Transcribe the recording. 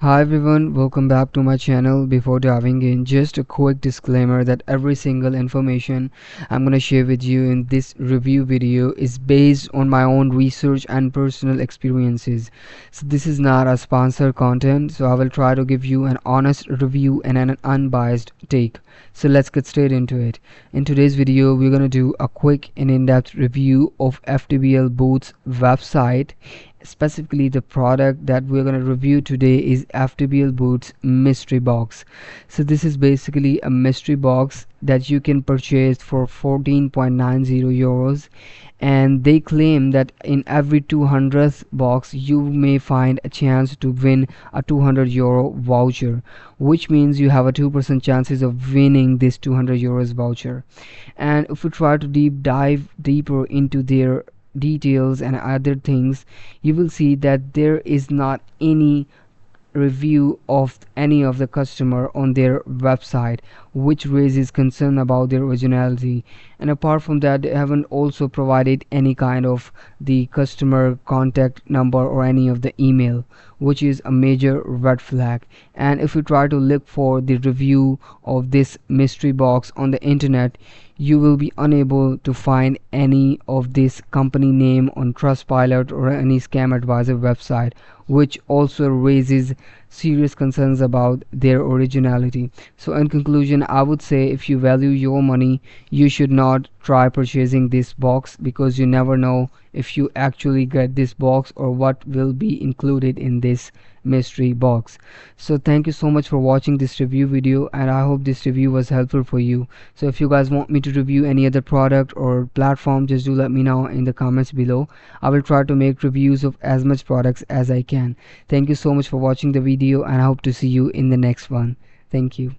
Hi everyone, welcome back to my channel. Before diving in, just a quick disclaimer that every single information I'm going to share with you in this review video is based on my own research and personal experiences. So this is not a sponsored content, so I will try to give you an honest review and an unbiased take. So let's get straight into it. In today's video, we're going to do a quick and in-depth review of FTBL Boots website. Specifically, the product that we're going to review today is FTBL Boots mystery box. So this is basically a mystery box that you can purchase for 14.90 euros, and they claim that in every 200th box you may find a chance to win a 200 euro voucher, which means you have a 2% chances of winning this 200 euros voucher. And if we try to dive deeper into their details and other things, you will see that there is not any review of any of the customer on their website, which raises concern about their originality. And apart from that, they haven't also provided any kind of the customer contact number or any of the email, which is a major red flag. And if you try to look for the review of this mystery box on the internet, you will be unable to find any of this company name on Trustpilot or any scam advisor website, which also raises serious concerns about their originality. So in conclusion, I would say if you value your money, you should not try purchasing this box, because you never know if you actually get this box or what will be included in this mystery box. So thank you so much for watching this review video, and I hope this review was helpful for you. So if you guys want me to review any other product or platform, just do let me know in the comments below. I will try to make reviews of as much products as I can. Thank you so much for watching the video, and I hope to see you in the next one. Thank you.